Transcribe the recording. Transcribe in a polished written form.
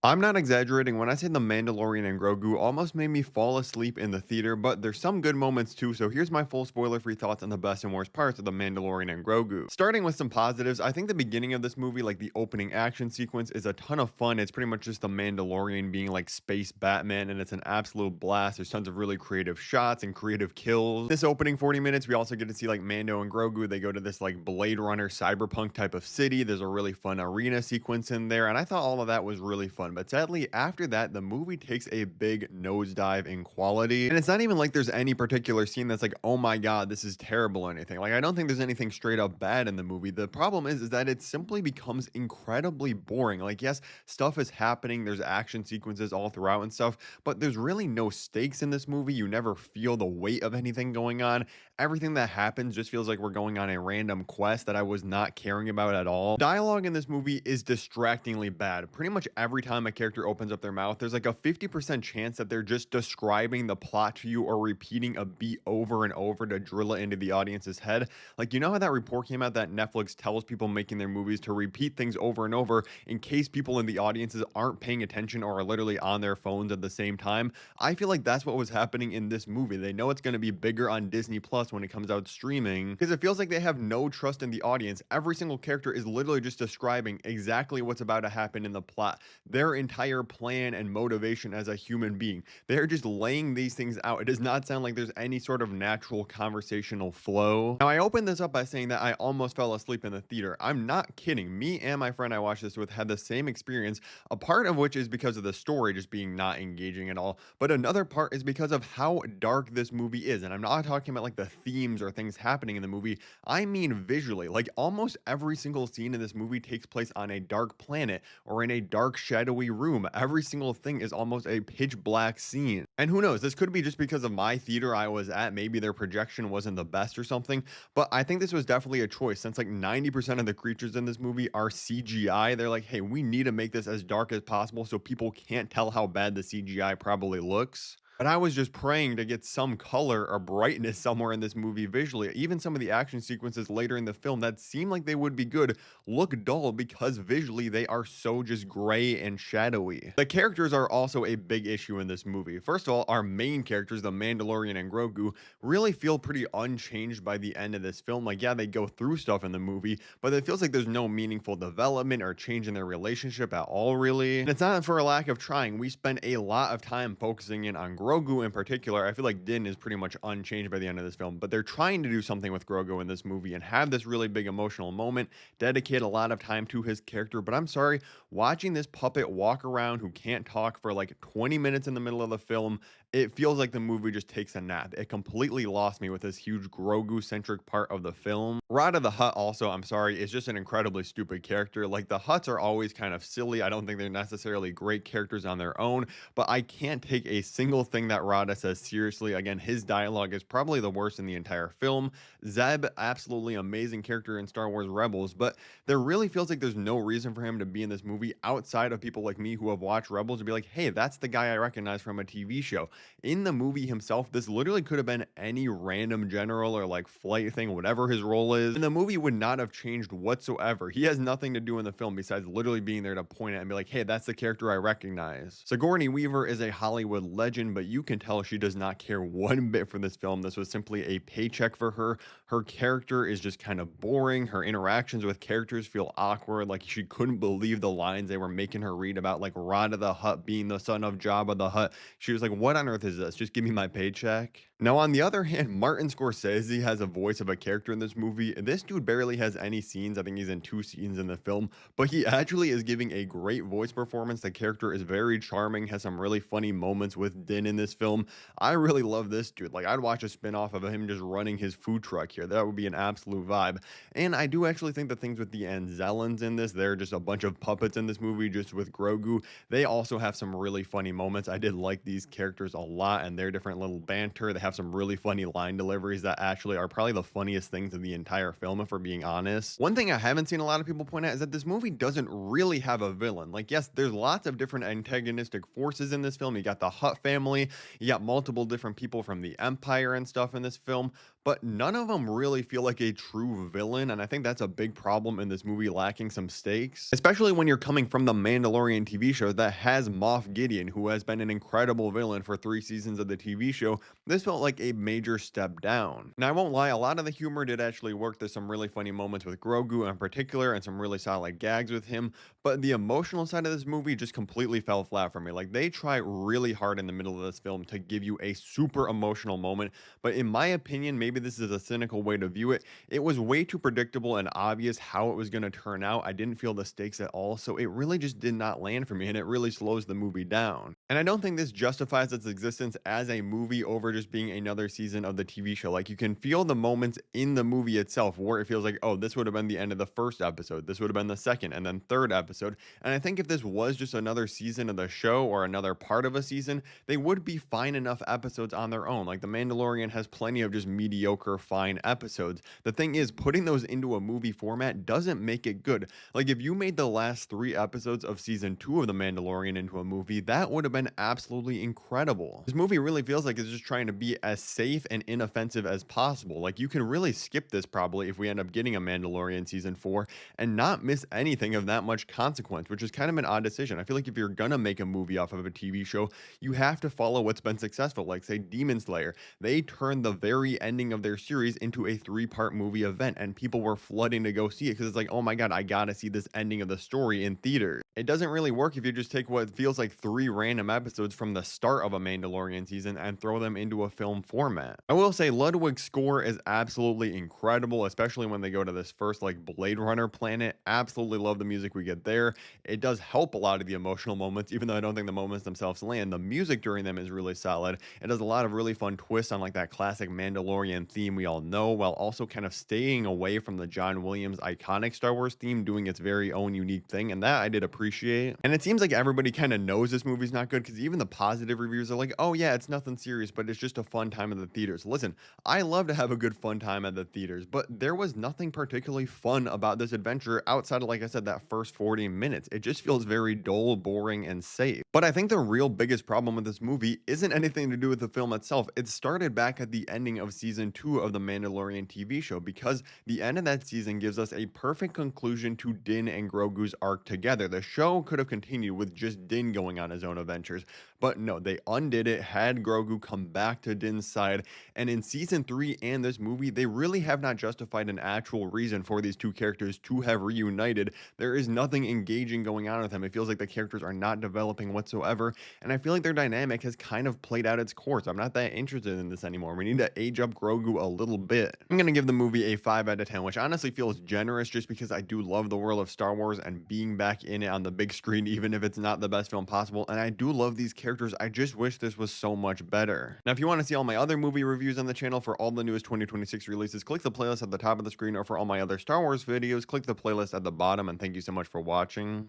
I'm not exaggerating when I say The Mandalorian and Grogu almost made me fall asleep in the theater, but there's some good moments too, so here's my full spoiler-free thoughts on the best and worst parts of The Mandalorian and Grogu. Starting with some positives, I think the beginning of this movie, like the opening action sequence, is a ton of fun. It's pretty much just the Mandalorian being like space Batman, and it's an absolute blast. There's tons of really creative shots and creative kills. This opening 40 minutes, we also get to see like Mando and Grogu. They go to this like Blade Runner cyberpunk type of city. There's a really fun arena sequence in there, and I thought all of that was really fun. But sadly, after that, the movie takes a big nosedive in quality. And it's not even like there's any particular scene that's like, oh my God, this is terrible or anything. Like, I don't think there's anything straight up bad in the movie. The problem is that it simply becomes incredibly boring. Like, yes, stuff is happening, there's action sequences all throughout and stuff, but there's really no stakes in this movie. You never feel the weight of anything going on. Everything that happens just feels like we're going on a random quest that I was not caring about at all. Dialogue in this movie is distractingly bad. Pretty much every time a character opens up their mouth, there's like a 50% chance that they're just describing the plot to you or repeating a beat over and over to drill it into the audience's head. Like, you know how that report came out that Netflix tells people making their movies to repeat things over and over in case people in the audiences aren't paying attention or are literally on their phones at the same time? I feel like that's what was happening in this movie. They know it's going to be bigger on Disney Plus when it comes out streaming because it feels like they have no trust in the audience. Every single character is literally just describing exactly what's about to happen in the plot, their entire plan and motivation as a human being. They're just laying these things out. It does not sound like there's any sort of natural conversational flow. Now, I opened this up by saying that I almost fell asleep in the theater. I'm not kidding. Me and my friend I watched this with had the same experience, a part of which is because of the story just being not engaging at all, but another part is because of how dark this movie is. And I'm not talking about like the themes or things happening in the movie. I mean visually. Like, almost every single scene in this movie takes place on a dark planet or in a dark, shadowy room. Every single thing is almost a pitch black scene. And who knows, this could be just because of my theater I was at. Maybe their projection wasn't the best or something, but I think this was definitely a choice since like 90% of the creatures in this movie are CGI. They're like, hey, we need to make this as dark as possible so people can't tell how bad the CGI probably looks. But I was just praying to get some color or brightness somewhere in this movie visually. Even some of the action sequences later in the film that seem like they would be good look dull because visually they are so just gray and shadowy. The characters are also a big issue in this movie. First of all, our main characters, the Mandalorian and Grogu, really feel pretty unchanged by the end of this film. Like, yeah, they go through stuff in the movie, but it feels like there's no meaningful development or change in their relationship at all, really. And it's not for a lack of trying. We spend a lot of time focusing in on Grogu in particular. I feel like Din is pretty much unchanged by the end of this film, but they're trying to do something with Grogu in this movie and have this really big emotional moment, dedicate a lot of time to his character. But I'm sorry, watching this puppet walk around who can't talk for like 20 minutes in the middle of the film, it feels like the movie just takes a nap. It completely lost me with this huge Grogu-centric part of the film. Rada the Hutt also, I'm sorry, is just an incredibly stupid character. Like, the Hutts are always kind of silly. I don't think they're necessarily great characters on their own, but I can't take a single thing that Rada says seriously. Again, his dialogue is probably the worst in the entire film. Zeb, absolutely amazing character in Star Wars Rebels, but there really feels like there's no reason for him to be in this movie outside of people like me who have watched Rebels to be like, hey, that's the guy I recognize from a TV show. In the movie himself, this literally could have been any random general or like flight thing, whatever his role is. And the movie would not have changed whatsoever. He has nothing to do in the film besides literally being there to point at and be like, hey, that's the character I recognize. Sigourney Weaver is a Hollywood legend, but you can tell she does not care one bit for this film. This was simply a paycheck for her. Her character is just kind of boring. Her interactions with characters feel awkward. Like, she couldn't believe the lines they were making her read about like Rada the Hutt being the son of Jabba the Hutt. She was like, what on earth is this? Just give me my paycheck. Now, on the other hand, Martin Scorsese has a voice of a character in this movie. This dude barely has any scenes. I think he's in 2 scenes in the film, but he actually is giving a great voice performance. The character is very charming, has some really funny moments with Din in this film. I really love this dude. Like, I'd watch a spin-off of him just running his food truck here. That would be an absolute vibe. And I do actually think the things with the Anzellans in this, they're just a bunch of puppets in this movie, just with Grogu. They also have some really funny moments. I did like these characters a lot and their different little banter. They have some really funny line deliveries that actually are probably the funniest things in the entire film, if we're being honest. One thing I haven't seen a lot of people point out is that this movie doesn't really have a villain. Like, yes, there's lots of different antagonistic forces in this film. You got the Hutt family, you got multiple different people from the Empire and stuff in this film, but none of them really feel like a true villain, and I think that's a big problem in this movie lacking some stakes, especially when you're coming from the Mandalorian TV show that has Moff Gideon, who has been an incredible villain for 3 seasons of the TV show. This felt like a major step down. Now, I won't lie, a lot of the humor did actually work. There's some really funny moments with Grogu in particular, and some really solid gags with him, but the emotional side of this movie just completely fell flat for me. Like, they try really hard in the middle of this film to give you a super emotional moment, but in my opinion, maybe this is a cynical way to view it, it was way too predictable and obvious how it was going to turn out. I didn't feel the stakes at all, so it really just did not land for me, and it really slows the movie down. And I don't think this justifies its existence as a movie over just being another season of the TV show. Like, you can feel the moments in the movie itself where it feels like, oh, this would have been the end of the first episode, this would have been the second and then third episode. And I think if this was just another season of the show or another part of a season, they would be fine enough episodes on their own. Like, The Mandalorian has plenty of just mediocre, fine episodes. The thing is, putting those into a movie format doesn't make it good. Like, if you made the last 3 episodes of season 2 of The Mandalorian into a movie, that would have been absolutely incredible. This movie really feels like it's just trying to be as safe and inoffensive as possible. Like, you can really skip this probably if we end up getting a Mandalorian season 4 and not miss anything of that much consequence, which is kind of an odd decision. I feel like if you're gonna make a movie off of a TV show, you have to follow what's been successful. Like, say, Demon Slayer, they turned the very ending of their series into a 3-part movie event, and people were flooding to go see it because it's like, oh my god, I gotta see this ending of the story in theaters. It doesn't really work if you just take what feels like 3 random episodes from the start of a Mandalorian season and throw them into a film format. I will say Ludwig's score is absolutely incredible, especially when they go to this first like Blade Runner planet. Absolutely love the music we get there. It does help a lot of the emotional moments, even though I don't think the moments themselves land. The music during them is really solid. It does a lot of really fun twists on like that classic Mandalorian theme we all know, while also kind of staying away from the John Williams iconic Star Wars theme, doing its very own unique thing, and that I did appreciate. And it seems like everybody kind of knows this movie's not good, because even the positive reviews are like, oh yeah, it's nothing serious, but it's just a fun time in the theaters. Listen, I love to have a good fun time at the theaters, but there was nothing particularly fun about this adventure outside of, like I said, that first 40 minutes. It just feels very dull, boring, and safe. But I think the real biggest problem with this movie isn't anything to do with the film itself. It started back at the ending of season 2 of the Mandalorian TV show, because the end of that season gives us a perfect conclusion to Din and Grogu's arc together. The show could have continued with just Din going on his own adventures, but no, they undid it, had Grogu come back to Din's side, and in season 3 and this movie, they really have not justified an actual reason for these two characters to have reunited. There is nothing engaging going on with them. It feels like the characters are not developing whatsoever, and I feel like their dynamic has kind of played out its course. I'm not that interested in this anymore. We need to age up Grogu a little bit. I'm gonna give the movie a 5 out of 10, which honestly feels generous just because I do love the world of Star Wars and being back in it on the big screen, even if it's not the best film possible, and I do love these characters. I just wish this was so much better. Now, if you want to see all my other movie reviews on the channel for all the newest 2026 releases, click the playlist at the top of the screen, or for all my other Star Wars videos, click the playlist at the bottom, and thank you so much for watching.